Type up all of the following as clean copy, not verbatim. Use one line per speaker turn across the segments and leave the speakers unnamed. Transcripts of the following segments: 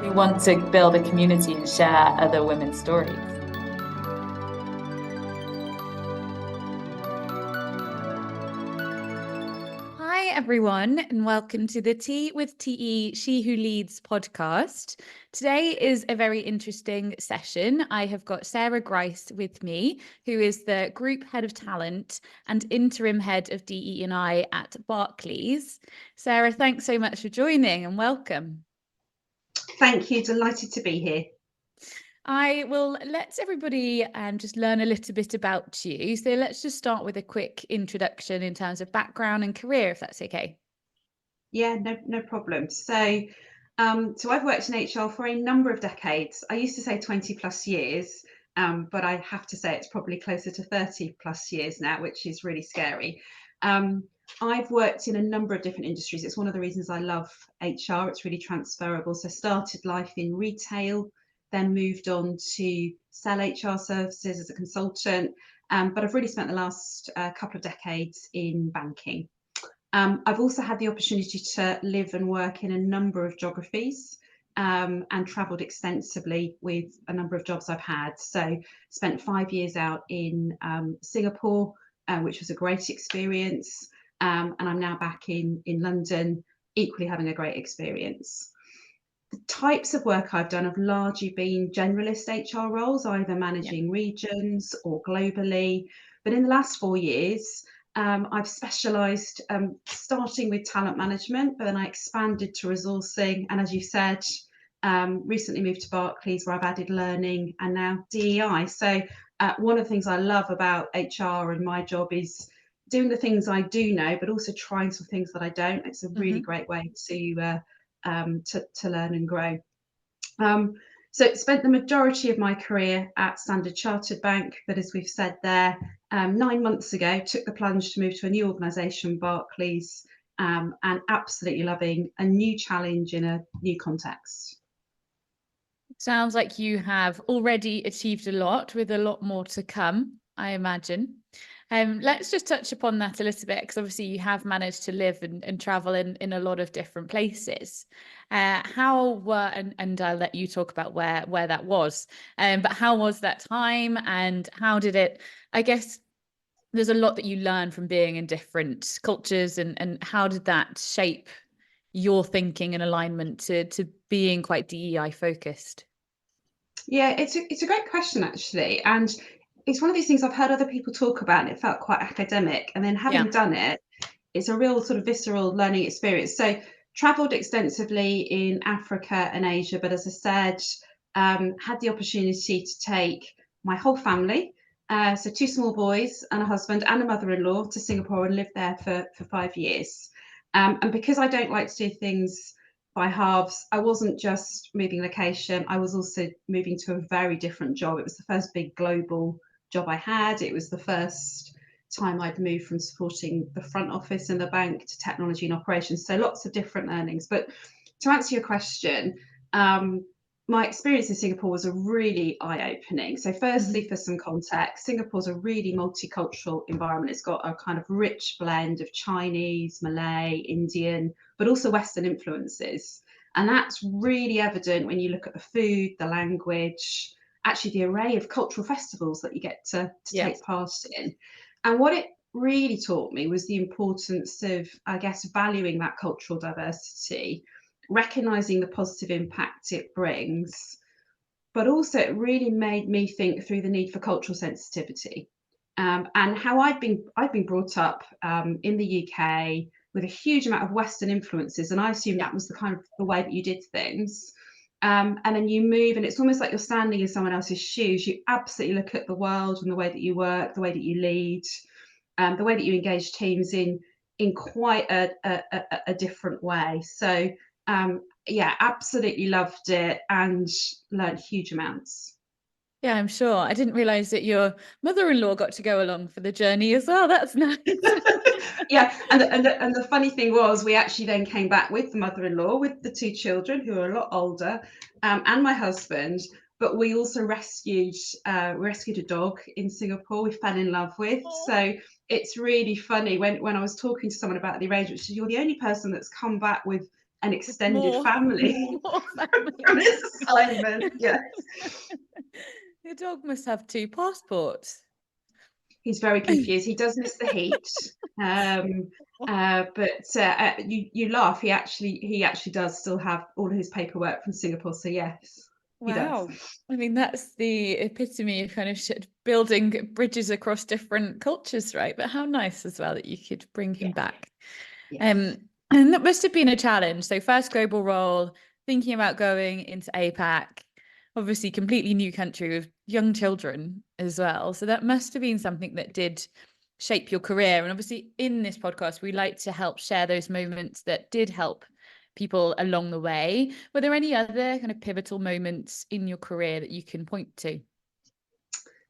who want to build a community and share other women's stories. Hi, everyone, and welcome to the Tea with TE She Who Leads podcast. Today is a very interesting session. I have got Sarah Grice with me, who is the Group Head of Talent and Interim Head of DE&I at Barclays. Sarah, thanks so much for joining and welcome.
Thank you, delighted to be here.
I will let everybody just learn a little bit about you. So let's just start with a quick introduction in terms of background and career, if that's okay.
Yeah, no problem. So I've worked in HR for a number of decades. I used to say 20 plus years, but I have to say it's probably closer to 30 plus years now, which is really scary. I've worked in a number of different industries. It's one of the reasons I love HR. It's really transferable. So started life in retail, then moved on to sell HR services as a consultant. But I've really spent the last couple of decades in banking. I've also had the opportunity to live and work in a number of geographies and travelled extensively with a number of jobs I've had. So spent 5 years out in Singapore, which was a great experience. And I'm now back in London, equally having a great experience. The types of work I've done have largely been generalist HR roles, either managing regions or globally. But in the last 4 years, I've specialised starting with talent management, but then I expanded to resourcing. And as you said, recently moved to Barclays, where I've added learning and now DEI. So one of the things I love about HR and my job is doing the things I do know, but also trying some things that I don't. It's a really great way to learn and grow. So spent the majority of my career at Standard Chartered Bank, but as we've said there, 9 months ago, took the plunge to move to a new organisation, Barclays, and absolutely loving a new challenge in a new context.
Sounds like you have already achieved a lot with a lot more to come, I imagine. Let's just touch upon that a little bit, because obviously you have managed to live and travel in a lot of different places. How were, and I'll let you talk about where that was, but how was that time and how did it, I guess, there's a lot that you learn from being in different cultures, and how did that shape your thinking and alignment to being quite DEI focused?
Yeah, it's a great question actually, and it's one of these things I've heard other people talk about, and it felt quite academic. And then having done it, it's a real sort of visceral learning experience. So travelled extensively in Africa and Asia, but as I said, had the opportunity to take my whole family, so 2 small boys and a husband and a mother-in-law, to Singapore and lived there for 5 years. And because I don't like to do things by halves, I wasn't just moving location, I was also moving to a very different job. It was the first big global job I had. It was the first time I'd moved from supporting the front office in the bank to technology and operations. So lots of different learnings. But to answer your question, my experience in Singapore was a really eye-opening. So firstly, for some context, Singapore's a really multicultural environment. It's got a kind of rich blend of Chinese, Malay, Indian, but also Western influences. And that's really evident when you look at the food, the language, actually the array of cultural festivals that you get to take part in. And what it really taught me was the importance of, I guess, valuing that cultural diversity, recognizing the positive impact it brings, but also it really made me think through the need for cultural sensitivity, and how I've been brought up in the UK with a huge amount of Western influences, and I assumed that was the kind of the way that you did things. And then you move, and it's almost like you're standing in someone else's shoes. You absolutely look at the world and the way that you work, the way that you lead, the way that you engage teams in quite a different way. So yeah, absolutely loved it and learned huge amounts.
Yeah, I'm sure. I didn't realize that your mother-in-law got to go along for the journey as well. That's nice.
Yeah, and the funny thing was, we actually then came back with the mother-in-law, with the 2 children who are a lot older, and my husband. But we also rescued a dog in Singapore we fell in love with. So it's really funny when I was talking to someone about the arrangement, she said, "You're the only person that's come back with an
It's
extended family
more
from
family.
this assignment. Yes.
Your dog must have 2 passports.
He's very confused. He does miss the heat. But you laugh. He actually does still have all of his paperwork from Singapore. So yes, he does.
Wow. I mean, that's the epitome of kind of building bridges across different cultures, right? But how nice as well that you could bring him
Yes.
back.
Yes.
And that must have been a challenge. So first global role, thinking about going into APAC, obviously completely new country with young children as well. So that must have been something that did shape your career. And obviously in this podcast, we like to help share those moments that did help people along the way. Were there any other kind of pivotal moments in your career that you can point to?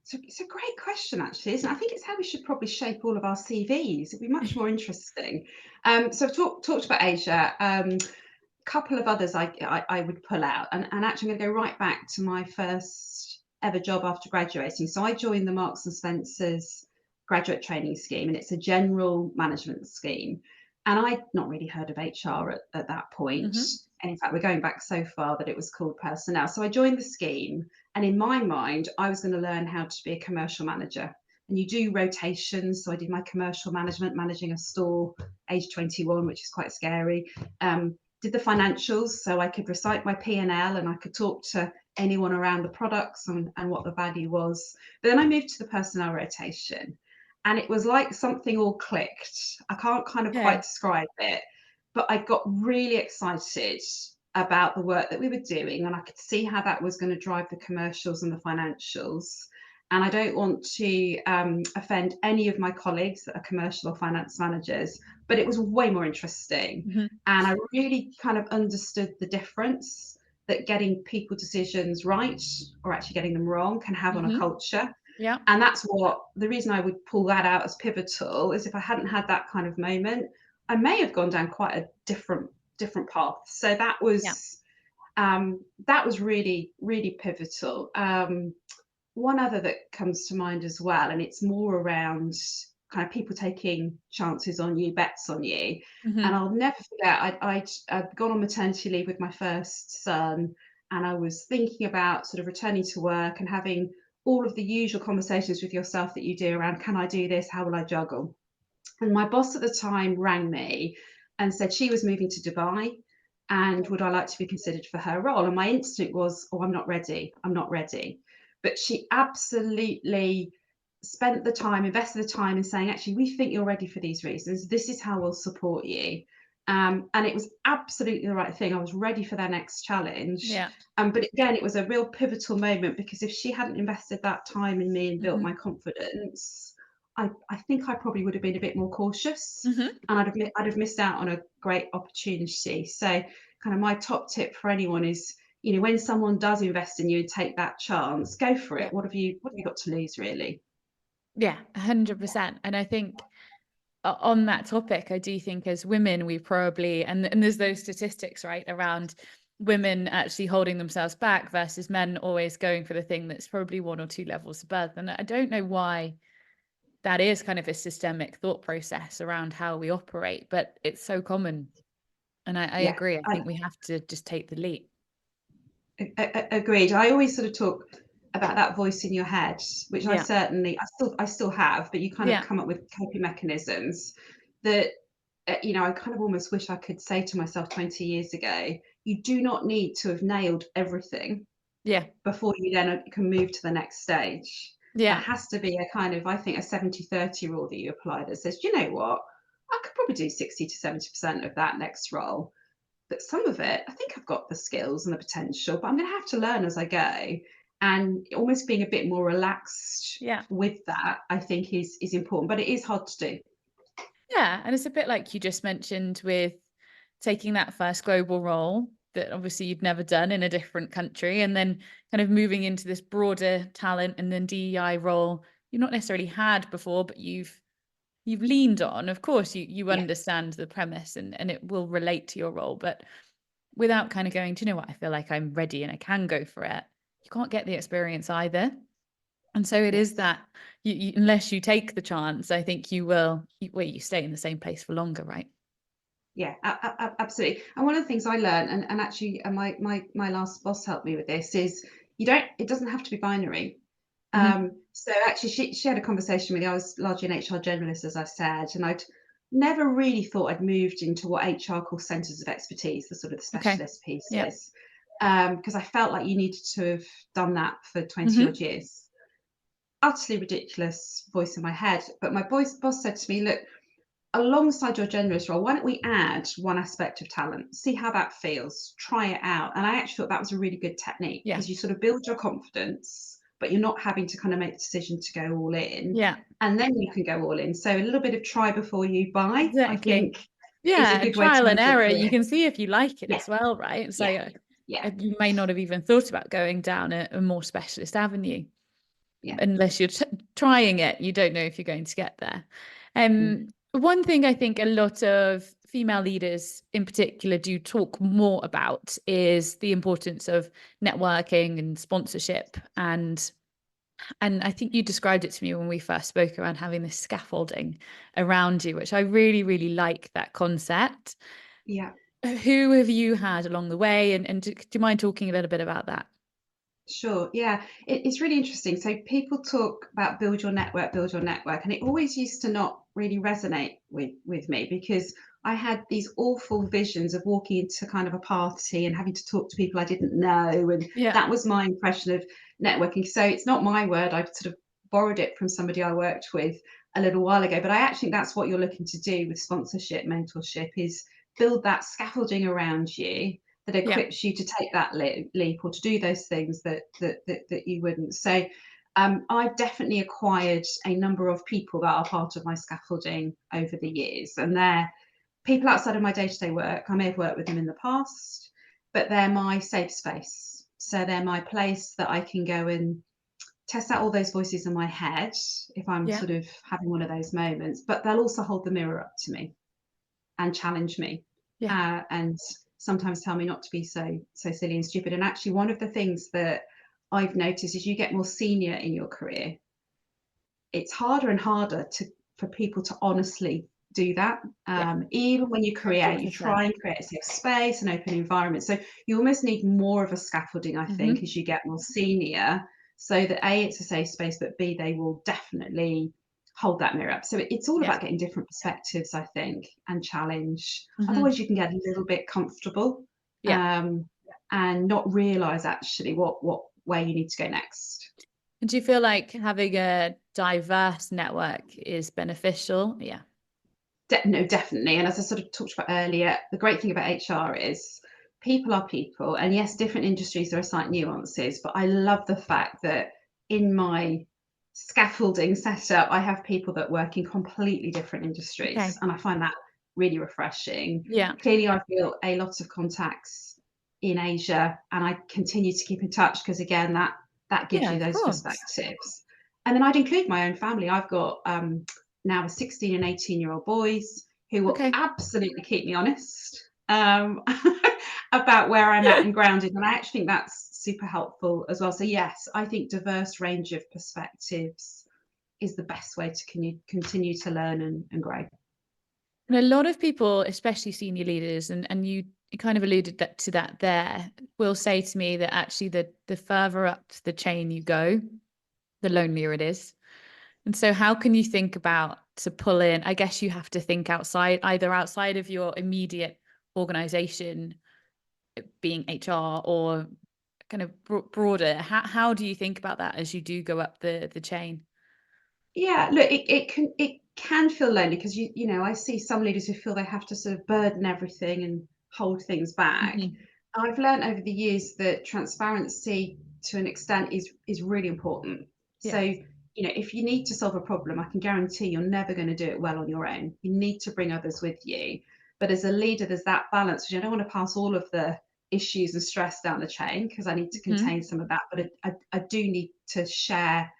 So it's a great question, actually, isn't it? I think it's how we should probably shape all of our CVs. It'd be much more interesting. So I've talked about Asia. Couple of others I would pull out, and actually I'm going to go right back to my first ever job after graduating. So I joined the Marks and Spencer's graduate training scheme, and it's a general management scheme. And I'd not really heard of HR at that point.
Mm-hmm.
And in fact, we're going back so far that it was called personnel. So I joined the scheme, and in my mind, I was going to learn how to be a commercial manager. And you do rotations. So I did my commercial management, managing a store, age 21, which is quite scary. Did the financials, so I could recite my P&L and I could talk to anyone around the products and what the value was. But then I moved to the personnel rotation, and it was like something all clicked. I can't kind of quite
Okay.
describe it, but I got really excited about the work that we were doing, and I could see how that was going to drive the commercials and the financials. And I don't want to offend any of my colleagues that are commercial or finance managers, but it was way more interesting.
Mm-hmm.
And I really kind of understood the difference that getting people decisions right or actually getting them wrong can have on a
Mm-hmm.
culture.
Yeah.
And that's what the reason I would pull that out as pivotal is if I hadn't had that kind of moment, I may have gone down quite a different path. So
Yeah.
that was really, really pivotal. One other that comes to mind as well, and it's more around kind of people taking chances on you, bets on you. And
Mm-hmm.
I'll never forget, I'd gone on maternity leave with my first son, and I was thinking about sort of returning to work and having all of the usual conversations with yourself that you do around, can I do this? How will I juggle? And my boss at the time rang me and said she was moving to Dubai and would I like to be considered for her role? And my instinct was, oh, I'm not ready. I'm not ready. But she absolutely spent the time, invested the time in saying, actually, we think you're ready for these reasons. This is how we'll support you. And it was absolutely the right thing. I was ready for their next challenge.
Yeah.
But again, it was a real pivotal moment because if she hadn't invested that time in me and built
Mm-hmm.
my confidence, I think I probably would have been a bit more cautious,
Mm-hmm.
and I'd have missed out on a great opportunity. So kind of my top tip for anyone is, when someone does invest in you and take that chance, go for
Yeah.
it. What have you got to lose, really?
Yeah, 100%. And I think on that topic, I do think as women, we probably, and there's those statistics, right, around women actually holding themselves back versus men always going for the thing that's probably 1 or 2 levels above. And I don't know why that is kind of a systemic thought process around how we operate, but it's so common. And I
Yeah,
agree. I think we have to just take the leap.
agreed. I always sort of talk about that voice in your head, which
Yeah.
I still have, but you kind of
Yeah.
come up with coping mechanisms that I kind of almost wish I could say to myself 20 years ago, you do not need to have nailed everything
Yeah.
before you then can move to the next stage. There
Yeah.
has to be a kind of, I think, a 70-30 rule that you apply that says, you know what, I could probably do 60 to 70% of that next role. But some of it, I think I've got the skills and the potential, but I'm going to have to learn as I go. And almost being a bit more relaxed
Yeah.
with that, I think is important, but it is hard to do.
Yeah. And it's a bit like you just mentioned with taking that first global role that obviously you'd never done in a different country, and then kind of moving into this broader talent and then DEI role you've not necessarily had before, but you've leaned on. Of course, you
Yeah.
understand the premise and it will relate to your role, but without kind of going, do you know what, I feel like I'm ready and I can go for it. You can't get the experience either. And so it is
Yes.
that unless you take the chance, I think you will, you stay in the same place for longer, right?
Yeah, absolutely. And one of the things I learned, and actually, my last boss helped me with this, is it doesn't have to be binary.
Hmm.
So actually, she had a conversation with me. I was largely an HR generalist, as I said, and I'd never really thought I'd moved into what HR calls centres of expertise, the sort of the
Okay.
specialist
Yeah.
pieces, because I felt like you needed to have done that for 20 odd
Hmm.
years. Utterly ridiculous voice in my head. But my boss said to me, look, alongside your generalist role, why don't we add one aspect of talent, see how that feels, try it out. And I actually thought that was a really good technique
Yeah.
because you sort of build your confidence, but you're not having to kind of make the decision to go all in.
Yeah.
And then you can go all in. So a little bit of try before you buy, I
Exactly.
think, is a
Yeah, and
good way to
trial and
manage your
error,
career.
you can see if you like it
Yeah,
as well, right? So
yeah, yeah,
you may not have even thought about going down a more specialist avenue
yeah.
unless you're trying it. You don't know if you're going to get there.
Mm.
One thing I think a lot of female leaders in particular do talk more about is the importance of networking and sponsorship, and I think you described it to me when we first spoke around having this scaffolding around you, which I really, really like that concept.
Yeah.
Who have you had along the way? And do you mind talking a little bit about that?
Sure. Yeah, it's really interesting. So people talk about build your network, and it always used to not really resonate with me because I had these awful visions of walking into kind of a party and having to talk to people I didn't know, and
Yeah.
that was my impression of networking. So it's not my word. I've sort of borrowed it from somebody I worked with a little while ago, but I actually think that's what you're looking to do with sponsorship, mentorship, is build that scaffolding around you that
Yeah.
equips you to take that leap or to do those things that you wouldn't. So I've definitely acquired a number of people that are part of my scaffolding over the years, and they're people outside of my day-to-day work. I may have worked with them in the past, but they're my safe space. So they're my place that I can go and test out all those voices in my head if I'm
Yeah.
sort of having one of those moments, but they'll also hold the mirror up to me and challenge me,
Yeah.
and sometimes tell me not to be so silly and stupid. And actually, one of the things that I've noticed is you get more senior in your career, it's harder and harder for people to honestly do that.
Yeah.
Even when you
100%.
try and create a safe space, an open environment. So you almost need more of a scaffolding, I think,
Hmm.
as you get more senior, so that A, it's a safe space, but B, they will definitely hold that mirror up. So it's all
Yeah.
about getting different perspectives, I think, and challenge.
Hmm.
Otherwise, you can get a little bit comfortable,
Yeah.
um, and not realize actually what where you need to go next.
And do you feel like having a diverse network is beneficial? Yeah.
No, definitely. And as I sort of talked about earlier, the great thing about HR is people are people. And yes, different industries, there are slight nuances, but I love the fact that in my scaffolding setup, I have people that work in completely different industries.
Okay.
And I find that really refreshing.
Yeah.
Clearly, I've built a lot of contacts in Asia, and I continue to keep in touch because, again, that gives
Yeah,
you
of
those
course.
perspectives. And then I'd include my own family. I've got now a 16 and 18-year-old boys who will
Okay.
absolutely keep me honest, about where I'm at and grounded. And I actually think that's super helpful as well. So yes, I think diverse range of perspectives is the best way to continue to learn and grow.
And a lot of people, especially senior leaders, and you kind of alluded to that there, will say to me that actually the further up the chain you go, the lonelier it is. And so how can you think about to pull in, I guess you have to think outside, either outside of your immediate organization, being HR, or kind of broader. How do you think about that as you do go up the chain?
Yeah, look, it can feel lonely because you know I see some leaders who feel they have to sort of burden everything and hold things back.
Hmm.
I've learned over the years that transparency to an extent is really important. So,
Yeah.
if you need to solve a problem, I can guarantee you're never going to do it well on your own. You need to bring others with you. But as a leader, there's that balance, which I don't want to pass all of the issues and stress down the chain because I need to
Hmm.
contain some of that. But I do need to share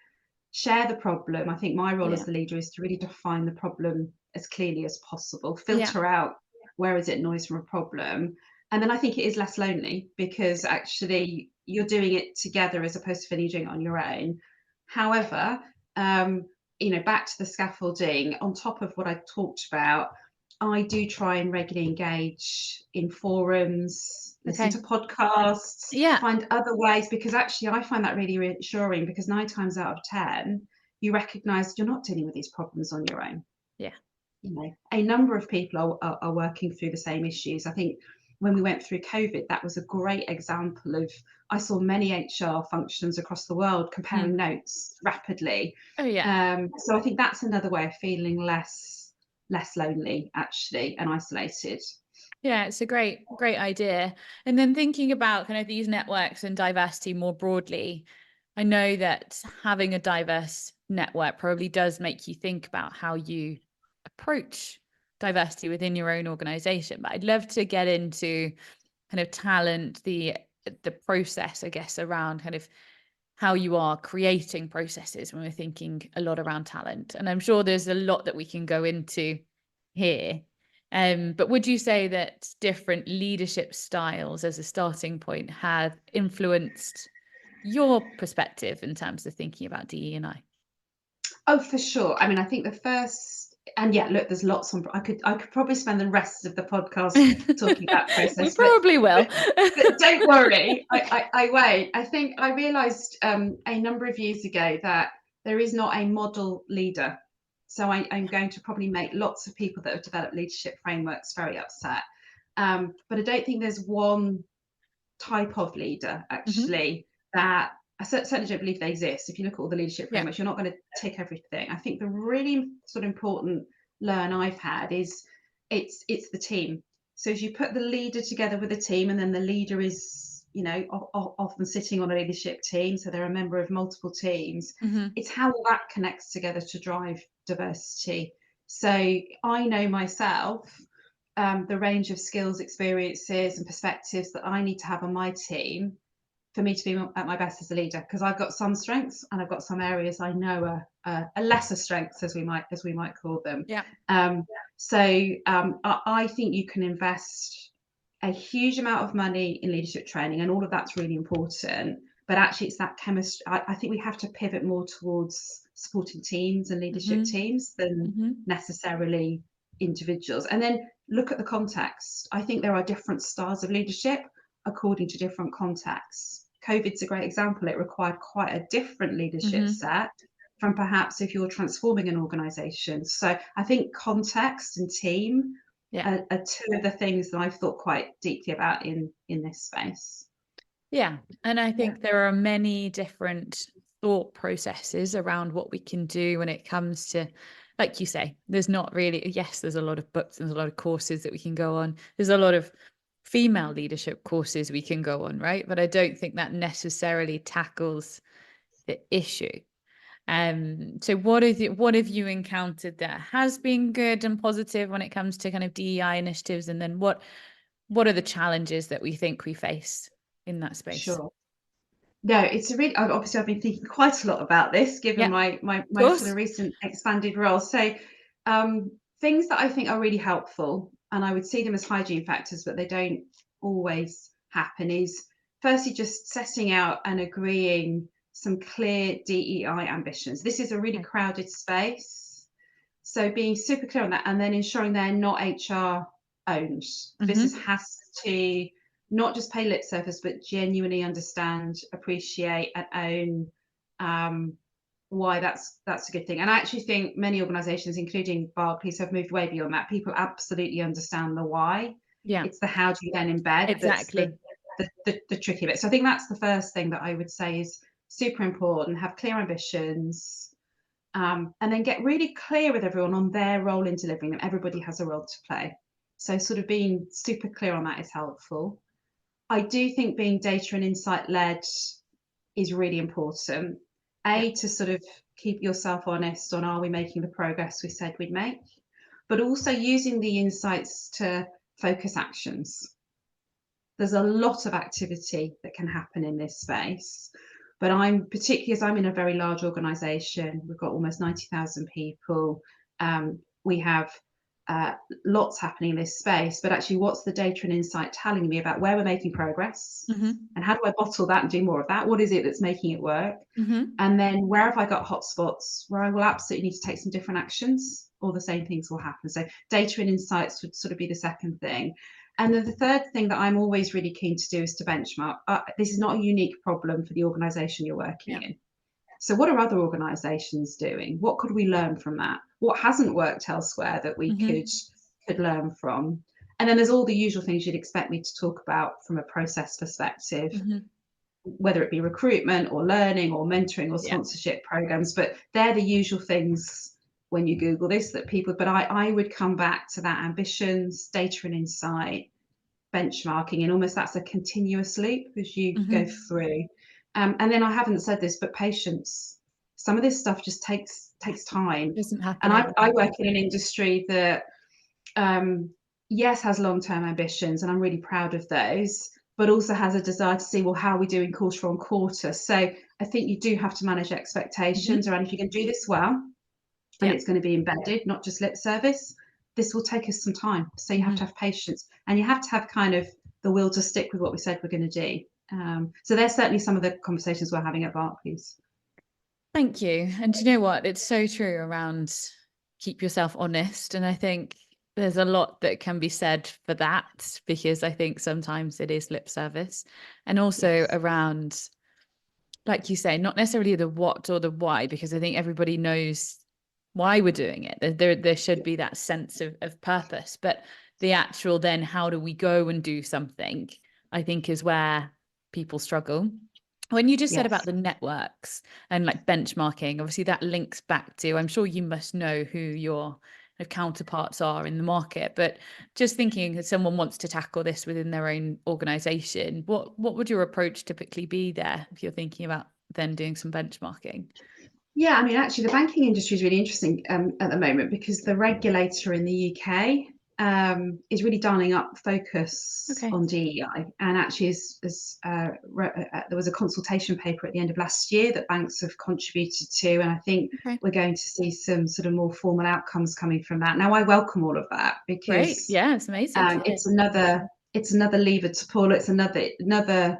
the problem. I think my role as
Yeah.
the leader is to really define the problem as clearly as possible,
Yeah.
filter out where is it noise from a problem. And then I think it is less lonely because actually you're doing it together as opposed to feeling you're doing it on your own. However, back to the scaffolding, on top of what I talked about, I do try and regularly engage in forums, listen
Okay.
to podcasts,
Yeah.
find other ways, because actually I find that really reassuring, because 9 times out of 10, you recognise you're not dealing with these problems on your own.
Yeah.
You know, a number of people are working through the same issues. I think when we went through COVID, that was a great example of, I saw many HR functions across the world comparing notes rapidly.
Oh yeah.
So I think that's another way of feeling less lonely, actually, and isolated.
Yeah, it's a great idea. And then thinking about kind of these networks and diversity more broadly, I know that having a diverse network probably does make you think about how you approach diversity within your own organization. But I'd love to get into kind of talent, the process, I guess, around kind of how you are creating processes when we're thinking a lot around talent. And I'm sure there's a lot that we can go into here. But would you say that different leadership styles as a starting point have influenced your perspective in terms of thinking about DE&I?
Oh, for sure. I mean, I think the first, and yeah, look, there's lots on. I could probably spend the rest of the podcast talking about
We
process,
probably will.
but don't worry, I won't. I think I realised a number of years ago that there is not a model leader. So I'm going to probably make lots of people that have developed leadership frameworks very upset. But I don't think there's one type of leader,
Hmm.
actually, that I certainly don't believe they exist. If you look at all the leadership
Yeah.
frameworks, you're not going to take everything. I think the really sort of important learn I've had is it's the team. So as you put the leader together with a team, and then the leader is, you know, often sitting on a leadership team, so they're a member of multiple teams.
Hmm.
It's how that connects together to drive diversity. So I know myself, the range of skills, experiences, and perspectives that I need to have on my team for me to be at my best as a leader, because I've got some strengths and I've got some areas I know are lesser strengths, as we might call them.
Yeah.
I think you can invest a huge amount of money in leadership training, and all of that's really important. But actually, it's that chemistry. I think we have to pivot more towards supporting teams and leadership
Hmm.
teams than
Hmm.
necessarily individuals. And then look at the context. I think there are different styles of leadership according to different contexts. COVID's a great example. It required quite a different leadership
Hmm.
set from perhaps if you're transforming an organization. So I think context and team
Yeah.
are two of the things that I've thought quite deeply about in this space.
Yeah. And I
Yeah.
think there are many different thought processes around what we can do when it comes to, like you say, there's not really, yes, there's a lot of books, there's a lot of courses that we can go on. There's a lot of female leadership courses we can go on, right? But I don't think that necessarily tackles the issue. So what have you encountered that has been good and positive when it comes to kind of DEI initiatives? And then what are the challenges that we think we face in that space?
Sure. No, it's a really, obviously I've been thinking quite a lot about this, given
Yeah, of
my sort of
course.
recent expanded role. So things that I think are really helpful, and I would see them as hygiene factors, but they don't always happen, is firstly just setting out and agreeing some clear DEI ambitions. This is a really
Okay.
crowded space. So being super clear on that, and then ensuring they're not HR owned. The business
Hmm.
has to not just pay lip service, but genuinely understand, appreciate, and own why that's a good thing. And I actually think many organisations, including Barclays, have moved way beyond that. People absolutely understand the why.
Yeah,
It's the how do you then embed that's
exactly.
the tricky bit. So I think that's the first thing that I would say is super important. Have clear ambitions, and then get really clear with everyone on their role in delivering them. Everybody has a role to play. So sort of being super clear on that is helpful. I do think being data and insight led is really important.
Yeah.
To sort of keep yourself honest on, are we making the progress we said we'd make? But also using the insights to focus actions. There's a lot of activity that can happen in this space. But I'm particularly, as I'm in a very large organisation, we've got almost 90,000 people. We have lots happening in this space, but actually what's the data and insight telling me about where we're making progress, and how do I bottle that and do more of that? What is it that's making it work? And then where have I got hotspots where I will absolutely need to take some different actions, or the same things will happen? So data and insights would sort of be the second thing. And then the third thing that I'm always really keen to do is to benchmark. This is not a unique problem for the organisation you're working in. So what are other organisations doing? What could we learn from that? What hasn't worked elsewhere that we could learn from? And then there's all the usual things you'd expect me to talk about from a process perspective, whether it be recruitment or learning or mentoring or sponsorship programs. But they're the usual things when you Google this that people, but I would come back to that ambitions, data and insight, benchmarking, and almost that's a continuous loop as you go through. And then I haven't said this, but patience. Some of this stuff just takes time.
Doesn't happen.
And I work in an industry that, yes, has long-term ambitions, and I'm really proud of those, but also has a desire to see, well, how are we doing quarter on quarter? So I think you do have to manage expectations around, if you can do this well, and it's going to be embedded, not just lip service, this will take us some time. So you have to have patience, and you have to have kind of the will to stick with what we said we're going to do. So there's certainly some of the conversations we're having at Barclays.
Thank you. And do you know what? It's so true around keep yourself honest. And I think there's a lot that can be said for that, because I think sometimes it is lip service. And also around, like you say, not necessarily the what or the why, because I think everybody knows why we're doing it. There should be that sense of purpose. But the actual then, how do we go and do something, I think is where people struggle. When you just said about the networks and like benchmarking, obviously that links back to, I'm sure you must know who your counterparts are in the market, but just thinking if someone wants to tackle this within their own organization, what would your approach typically be there if you're thinking about then doing some benchmarking?
Yeah, I mean, actually, the banking industry is really interesting at the moment, because the regulator in the UK is really dialing up focus on DE&I, and actually there was a consultation paper at the end of last year that banks have contributed to, and I think we're going to see some sort of more formal outcomes coming from that. Now, I welcome all of that, because
it's amazing.
It's another lever to pull. It's another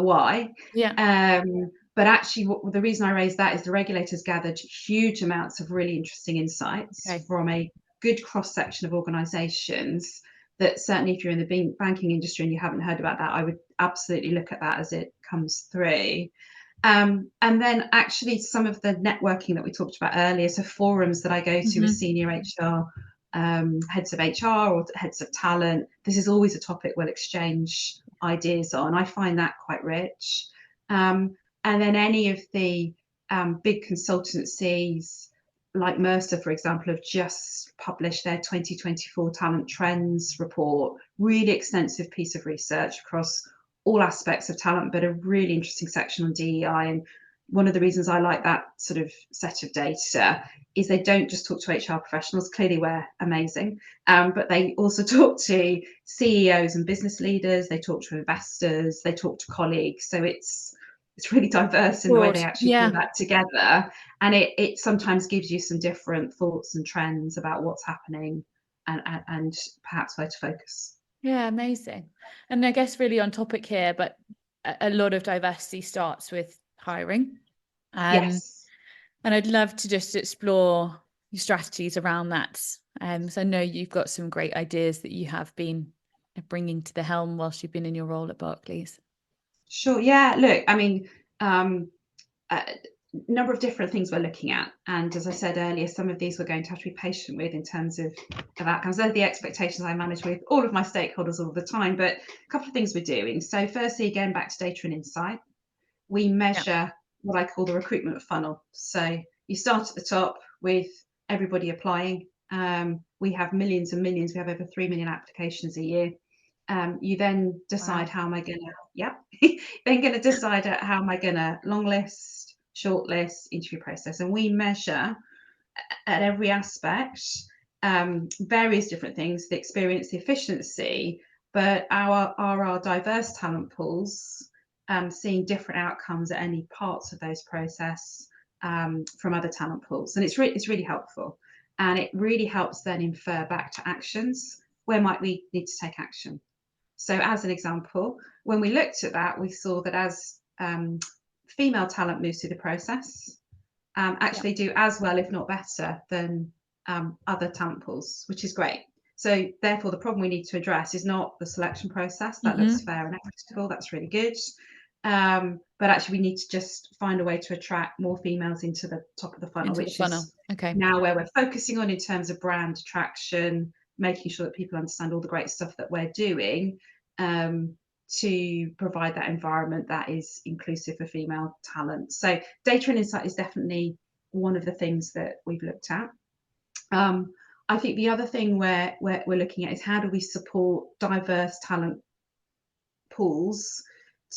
why. But actually, the reason I raised that is the regulators gathered huge amounts of really interesting insights from a good cross-section of organisations that certainly, if you're in the banking industry and you haven't heard about that, I would absolutely look at that as it comes through. And then actually some of the networking that we talked about earlier, so forums that I go to with senior HR, heads of HR or heads of talent, this is always a topic we'll exchange ideas on. I find that quite rich. And then any of the big consultancies like Mercer, for example, have just published their 2024 Talent Trends report, really extensive piece of research across all aspects of talent, but a really interesting section on DEI. And one of the reasons I like that sort of set of data is they don't just talk to HR professionals, clearly we're amazing, but they also talk to CEOs and business leaders, they talk to investors, they talk to colleagues. So it's really diverse in the way they actually pull that together, and it sometimes gives you some different thoughts and trends about what's happening and perhaps where to focus.
Yeah, amazing. And I guess really on topic here, but a lot of diversity starts with hiring.
Yes.
And I'd love to just explore your strategies around that. So I know you've got some great ideas that you have been bringing to the helm whilst you've been in your role at Barclays.
Sure. Yeah. Look, I mean, a number of different things we're looking at, and as I said earlier, some of these we're going to have to be patient with in terms of outcomes. They're the expectations I manage with all of my stakeholders all the time, but a couple of things we're doing. So firstly, again, back to data and insight, we measure what I call the recruitment funnel. So you start at the top with everybody applying. We have millions and millions. We have over 3 million applications a year. You then decide how am I going to, then going to decide how am I going to long list, short list, interview process. And we measure at every aspect various different things, the experience, the efficiency, but our diverse talent pools seeing different outcomes at any parts of those process from other talent pools. And it's really helpful. and it really helps then infer back to actions. Where might we need to take action? So as an example, when we looked at that, we saw that as female talent moves through the process, actually do as well, if not better, than other talent pools, which is great. So therefore, the problem we need to address is not the selection process. That looks fair and equitable. That's really good. But actually, we need to just find a way to attract more females into the top of the funnel, which is now where we're focusing on in terms of brand attraction, making sure that people understand all the great stuff that we're doing, to provide that environment that is inclusive for female talent. So data and insight is definitely one of the things that we've looked at. I think the other thing we're looking at is how do we support diverse talent pools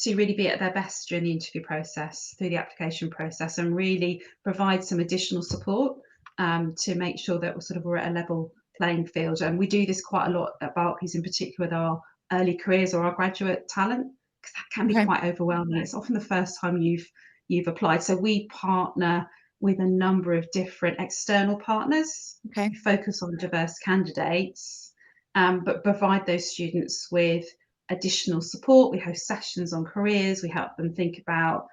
to really be at their best during the interview process, through the application process, and really provide some additional support to make sure that we're at a level playing field. And we do this quite a lot at Barclays, in particular with our early careers or our graduate talent, because that can be quite overwhelming. It's often the first time you've applied. So we partner with a number of different external partners who focus on diverse candidates, but provide those students with additional support. We host sessions on careers. We help them think about,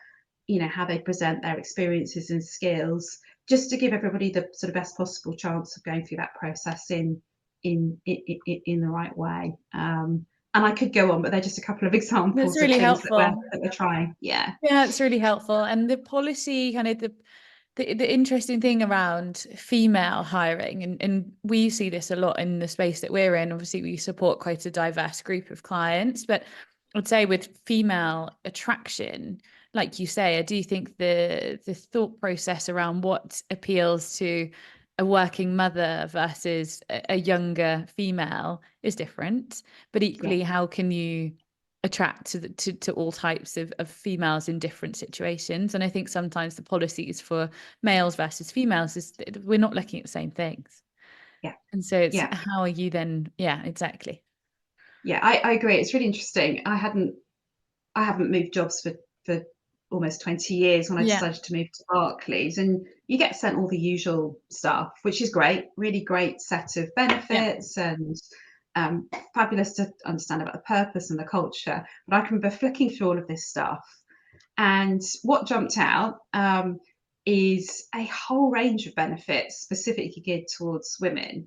how they present their experiences and skills, just to give everybody the sort of best possible chance of going through that process in the right way. And I could go on, but they're just a couple of examples of things that we're trying. Yeah,
it's really helpful. And the policy, kind of the interesting thing around female hiring, and we see this a lot in the space that we're in. Obviously, we support quite a diverse group of clients, but I'd say with female attraction, like you say, I do think the thought process around what appeals to a working mother versus a younger female is different. But equally, how can you attract to all types of females in different situations? And I think sometimes the policies for males versus females is we're not looking at the same things. And so it's how are you then? Exactly.
I agree. It's really interesting. I haven't moved jobs for almost 20 years when I decided to move to Barclays, and you get sent all the usual stuff, which is great, really great set of benefits, and fabulous to understand about the purpose and the culture. But I can remember flicking through all of this stuff, and what jumped out is a whole range of benefits specifically geared towards women.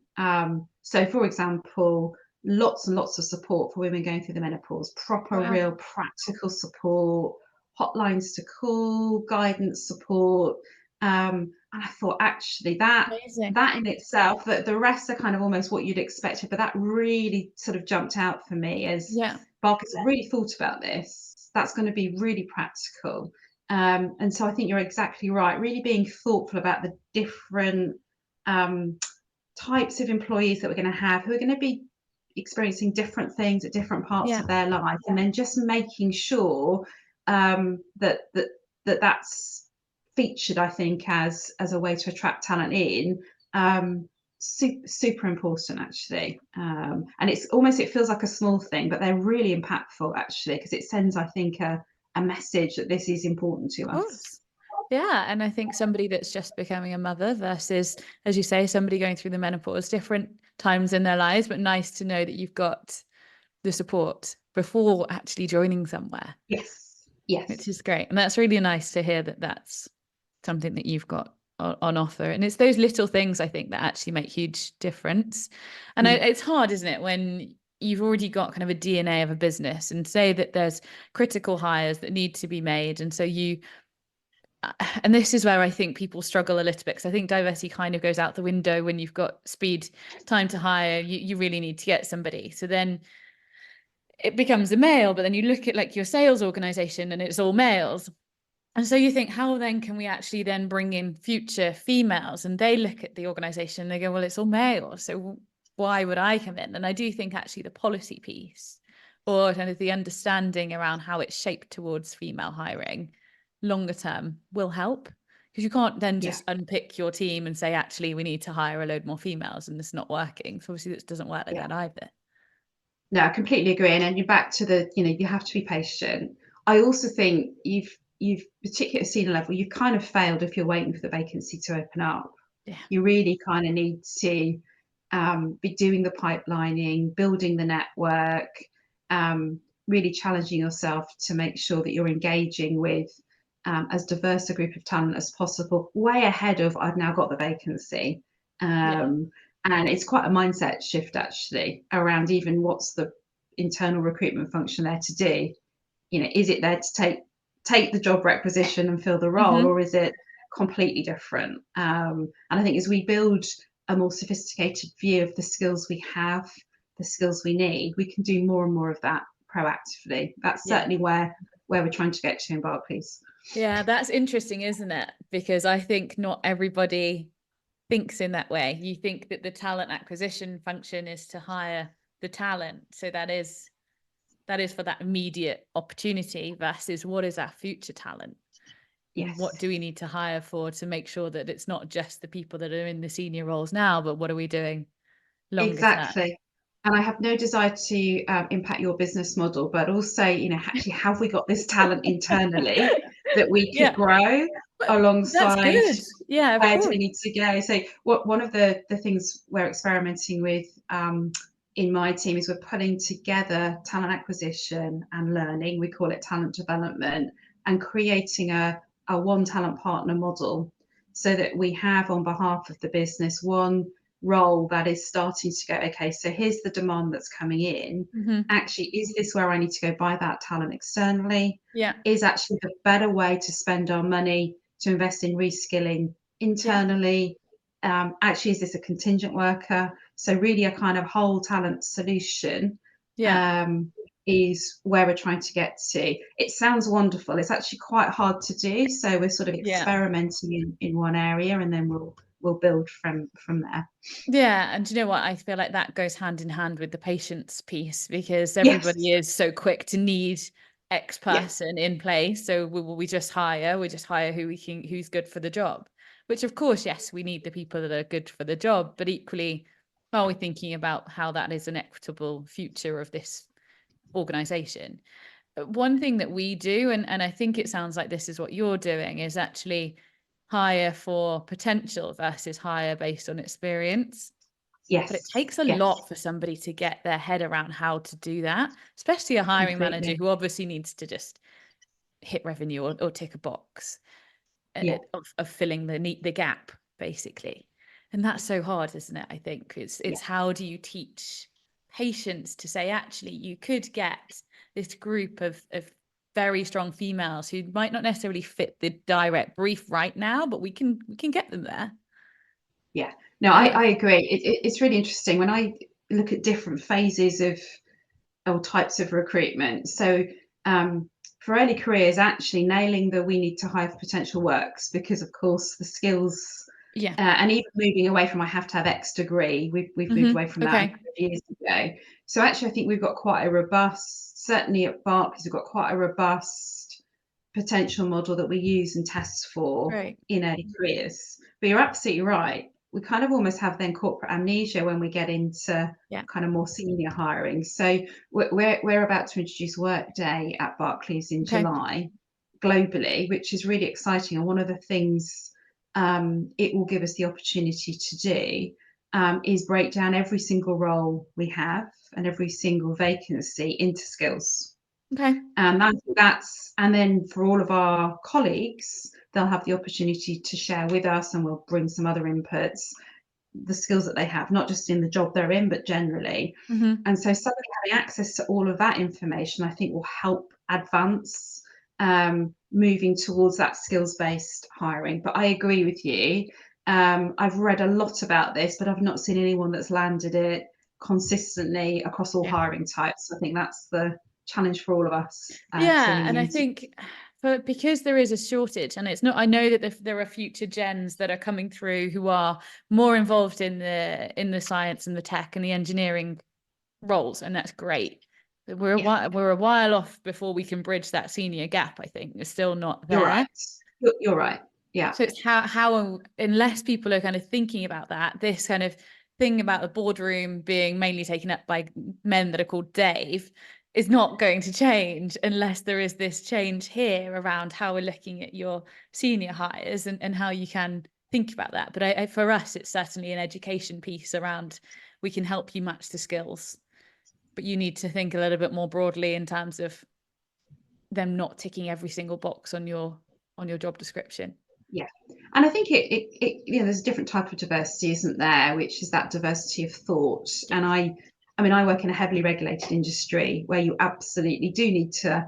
So for example, lots and lots of support for women going through the menopause, proper, real practical support, hotlines to call, guidance support. And I thought, actually, that in itself, that the rest are kind of almost what you'd expected, but that really sort of jumped out for me as Barclays really thought about this. That's going to be really practical. And so I think you're exactly right, really being thoughtful about the different types of employees that we're going to have, who are going to be experiencing different things at different parts of their life, and then just making sure that's featured, I think, as a way to attract talent in. Super important, actually. And it feels like a small thing, but they're really impactful, actually, because it sends, I think, a message that this is important to us.
And I think somebody that's just becoming a mother versus, as you say, somebody going through the menopause, different times in their lives, but nice to know that you've got the support before actually joining somewhere.
Yes.
Which is great. And that's really nice to hear that that's something that you've got on offer. And it's those little things, I think, that actually make huge difference. And it's hard, isn't it, when you've already got kind of a DNA of a business, and say that there's critical hires that need to be made. And so and this is where I think people struggle a little bit, because I think diversity kind of goes out the window when you've got speed, time to hire. You really need to get somebody. So then it becomes a male, but then you look at like your sales organization and it's all males. And so you think, how then can we actually then bring in future females? And they look at the organization and they go, well, it's all male, so why would I come in? And I do think actually the policy piece, or kind of the understanding around how it's shaped towards female hiring longer term, will help, because you can't then just unpick your team and say, actually, we need to hire a load more females, and it's not working. So obviously this doesn't work like that either.
No, I completely agree. And then you're back to the, you have to be patient. I also think you've particularly at senior level, you've kind of failed if you're waiting for the vacancy to open up. You really kind of need to be doing the pipelining, building the network, really challenging yourself to make sure that you're engaging with as diverse a group of talent as possible, way ahead of I've now got the vacancy. And it's quite a mindset shift actually around even what's the internal recruitment function there to do. You know, is it there to take the job requisition and fill the role, or is it completely different? And I think as we build a more sophisticated view of the skills we have, the skills we need, we can do more and more of that proactively. That's certainly where we're trying to get to in Barclays.
Yeah, that's interesting, isn't it? Because I think not everybody thinks in that way. You think that the talent acquisition function is to hire the talent. So that is for that immediate opportunity versus what is our future talent?
Yes.
What do we need to hire for to make sure that it's not just the people that are in the senior roles now, but what are we doing longer
Exactly.
term?
And I have no desire to impact your business model, but also, you know, actually, have we got this talent internally that we could grow
That's
alongside
good. Yeah, of
where do
course.
we need to go? So one of the things we're experimenting with in my team is we're putting together talent acquisition and learning. We call it talent development, and creating a one talent partner model so that we have on behalf of the business one role that is starting to go, okay, so here's the demand that's coming in. Actually, is this where I need to go buy that talent externally? Is actually the better way to spend our money to invest in reskilling internally? Actually, is this a contingent worker? So really a kind of whole talent solution is where we're trying to get to. It sounds wonderful. It's actually quite hard to do. So we're sort of experimenting in one area, and then we'll build from there.
Yeah, and do you know what? I feel like that goes hand in hand with the patience piece, because everybody is so quick to need X person in place. So we just hire who's good for the job. Which of course, yes, we need the people that are good for the job, but equally, are we thinking about how that is an equitable future of this organization? One thing that we do, and I think it sounds like this is what you're doing, is actually hire for potential versus hire based on experience. But it takes a lot for somebody to get their head around how to do that, especially a hiring manager who obviously needs to just hit revenue or tick a box of filling the gap, basically. And that's so hard, isn't it? I think it's how do you teach patients to say, actually, you could get this group of very strong females who might not necessarily fit the direct brief right now, but we can get them there.
Yeah, no, I agree. It's really interesting when I look at different phases of or types of recruitment. So for early careers, actually nailing the we need to hire for potential works, because of course the skills and even moving away from I have to have X degree, we've moved away from that a couple of years ago. So actually I think we've got quite a robust, certainly at Barclays, we've got quite a robust potential model that we use and test for in early careers. But you're absolutely right. We kind of almost have then corporate amnesia when we get into kind of more senior hiring. So we're about to introduce Workday at Barclays in July globally, which is really exciting. And one of the things it will give us the opportunity to do is break down every single role we have and every single vacancy into skills. And then for all of our colleagues, they'll have the opportunity to share with us, and we'll bring some other inputs, the skills that they have, not just in the job they're in, but generally. And so somebody having access to all of that information, I think, will help advance moving towards that skills-based hiring. But I agree with you. I've read a lot about this, but I've not seen anyone that's landed it consistently across all hiring types. I think that's the challenge for all of us.
And I think because there is a shortage, and it's not, I know that there are future gens that are coming through who are more involved in the science and the tech and the engineering roles, and that's great. We're a while off before we can bridge that senior gap. I think we're still not there.
You're right. Yeah.
So it's how unless people are kind of thinking about that, this kind of thing about the boardroom being mainly taken up by men that are called Dave is not going to change unless there is this change here around how we're looking at your senior hires and how you can think about that. But for us, it's certainly an education piece around, we can help you match the skills, but you need to think a little bit more broadly in terms of them not ticking every single box on your job description.
Yeah, and I think there's a different type of diversity, isn't there, which is that diversity of thought.
Yeah.
And I mean, I work in a heavily regulated industry where you absolutely do need to,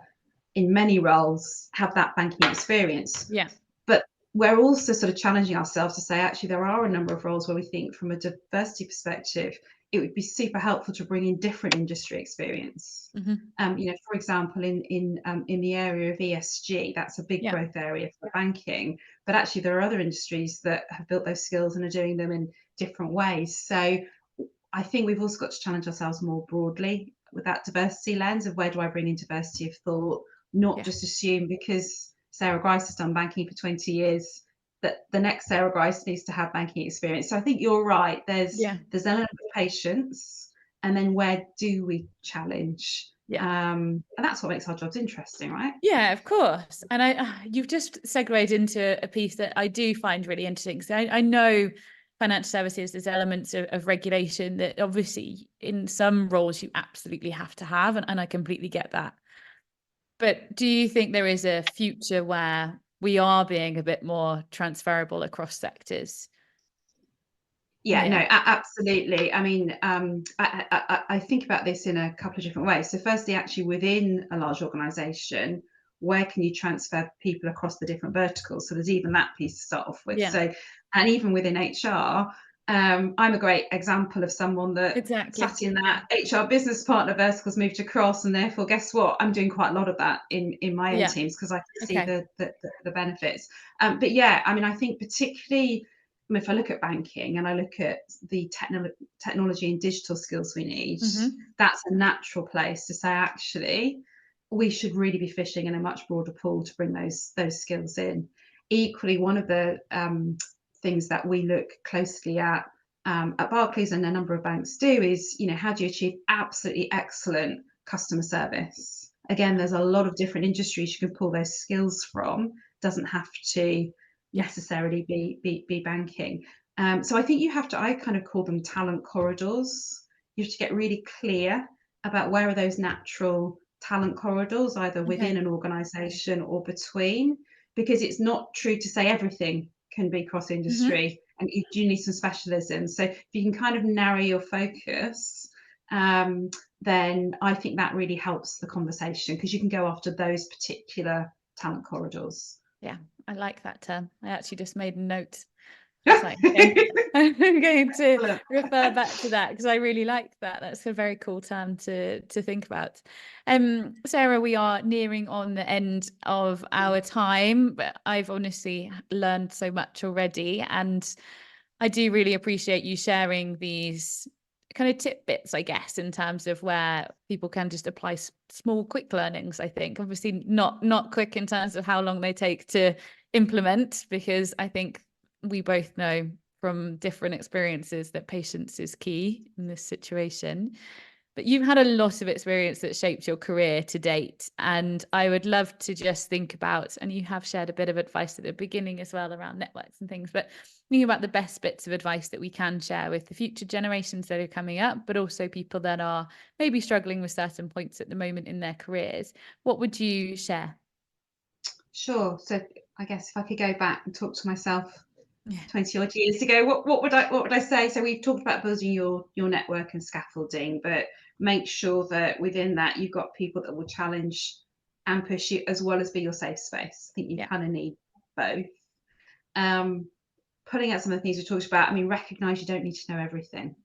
in many roles, have that banking experience.
Yeah.
But we're also sort of challenging ourselves to say, actually, there are a number of roles where we think from a diversity perspective, it would be super helpful to bring in different industry experience. For example, in the area of ESG, that's a big growth area for banking. But actually, there are other industries that have built those skills and are doing them in different ways. So I think we've also got to challenge ourselves more broadly with that diversity lens of, where do I bring in diversity of thought, not just assume because Sarah Grice has done banking for 20 years that the next Sarah Grice needs to have banking experience. So I think you're right. There's an element of patience, and then where do we challenge? And that's what makes our jobs interesting, right?
Yeah, of course. And you've just segued into a piece that I do find really interesting. So I know financial services, there's elements of regulation that obviously in some roles you absolutely have to have, and I completely get that. But do you think there is a future where we are being a bit more transferable across sectors?
Yeah, no, absolutely. I mean, I think about this in a couple of different ways. So firstly, actually within a large organisation, where can you transfer people across the different verticals? So there's even that piece to start off with. So, and even within HR, I'm a great example of someone that sat in that HR business partner verticals, moved across, and therefore, guess what? I'm doing quite a lot of that in my own teams because I can see the benefits. But yeah, I mean, I think particularly, if I look at banking and I look at the technology and digital skills we need, that's a natural place to say, actually, we should really be fishing in a much broader pool to bring those skills in. Equally, one of the things that we look closely at Barclays, and a number of banks do, is, how do you achieve absolutely excellent customer service? Again, there's a lot of different industries you can pull those skills from. Doesn't have to necessarily be banking. So I think I kind of call them talent corridors. You have to get really clear about where are those natural talent corridors, either within an organisation or between, because it's not true to say everything can be cross-industry, and you do need some specialism. So if you can kind of narrow your focus, then I think that really helps the conversation, because you can go after those particular talent corridors.
Yeah, I like that term. I actually just made a note. I'm going to refer back to that because I really like that. That's a very cool term to think about. Sarah, we are nearing on the end of our time, but I've honestly learned so much already, and I do really appreciate you sharing these kind of tidbits, I guess, in terms of where people can just apply small, quick learnings. I think obviously not quick in terms of how long they take to implement, because I think we both know from different experiences that patience is key in this situation. But you've had a lot of experience that shaped your career to date. And I would love to just think about, and you have shared a bit of advice at the beginning as well around networks and things, but thinking about the best bits of advice that we can share with the future generations that are coming up, but also people that are maybe struggling with certain points at the moment in their careers. What would you share?
Sure. So I guess if I could go back and talk to myself 20 odd years ago, what would I say? So we've talked about building your network and scaffolding, but make sure that within that you've got people that will challenge and push you, as well as be your safe space. I think you kind of need both. Putting out some of the things we talked about, I mean, recognize you don't need to know everything.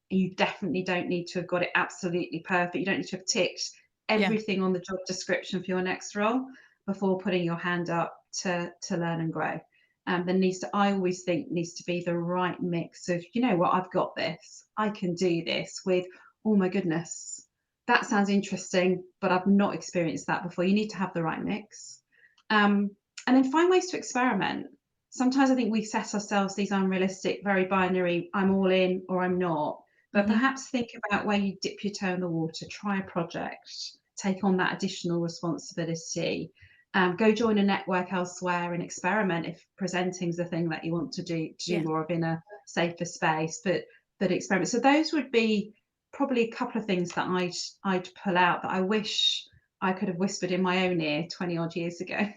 You definitely don't need to have got it absolutely perfect. You don't need to have ticked everything on the job description for your next role before putting your hand up to learn and grow. I always think needs to be the right mix of, you know what, I've got this, I can do this, with, oh my goodness, that sounds interesting, but I've not experienced that before. You need to have the right mix. And then find ways to experiment. Sometimes I think we set ourselves these unrealistic, very binary, I'm all in or I'm not. But perhaps think about where you dip your toe in the water, try a project, take on that additional responsibility. Go join a network elsewhere and experiment if presenting's the thing that you want to do more of in a safer space, but experiment. So those would be probably a couple of things that I'd pull out that I wish I could have whispered in my own ear 20 odd years ago.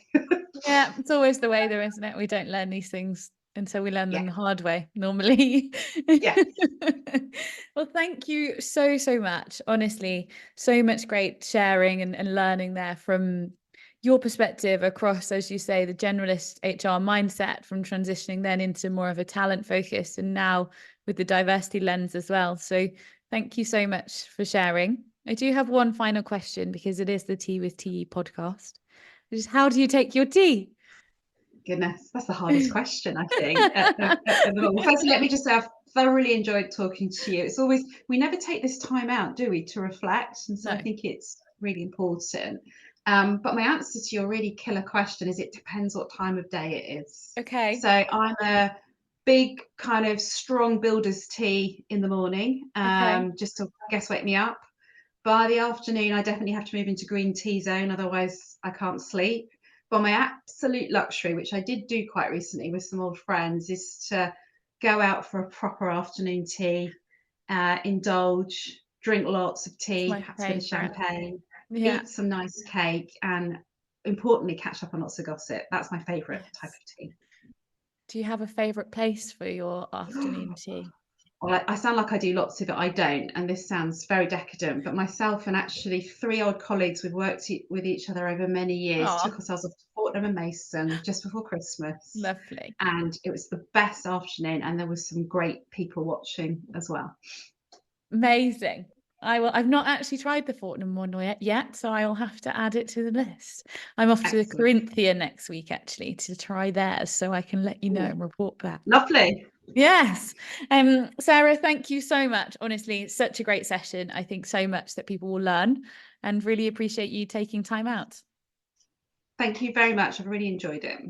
Yeah, it's always the way though, isn't it? We don't learn these things until we learn them
Yeah.
the hard way, normally.
Yeah.
Well, thank you so, so much. Honestly, so much great sharing and learning there from your perspective across, as you say, the generalist HR mindset, from transitioning then into more of a talent focus, and now with the diversity lens as well. So thank you so much for sharing. I do have one final question, because it is the Tea with TE podcast. Which is, how do you take your tea?
Goodness, that's the hardest question, I think. Firstly, let me just say I've thoroughly enjoyed talking to you. It's always, we never take this time out, do we, to reflect? And so
No.
I think it's really important. But my answer to your really killer question is, it depends what time of day it is.
Okay.
So I'm a big kind of strong builder's tea in the morning,
Okay.
just to, I guess, wake me up. By the afternoon, I definitely have to move into green tea zone, otherwise I can't sleep. But my absolute luxury, which I did do quite recently with some old friends, is to go out for a proper afternoon tea, indulge, drink lots of
It's
tea,
my
perhaps a bit of
favorite.
champagne,
Yeah.
eat some nice cake, and importantly, catch up on lots of gossip. That's my favourite type
Yes.
of tea.
Do you have a favorite place for your afternoon tea?
Well, I sound like I do lots of it. I don't, and this sounds very decadent, but myself and actually 3 odd colleagues we've worked with each other over many years
Oh,
took ourselves off to Fortnum and Mason just before Christmas,
lovely.
and it was the best afternoon, and there was some great people watching as well.
Amazing. I've not actually tried the Fortnum one yet, so I'll have to add it to the list. I'm off to the
Excellent.
Corinthia next week, actually, to try theirs, so I can let you know
Ooh,
and report back.
lovely.
Yes. Sarah, thank you so much. Honestly, it's such a great session. I think so much that people will learn, and really appreciate you taking time out.
Thank you very much. I've really enjoyed it.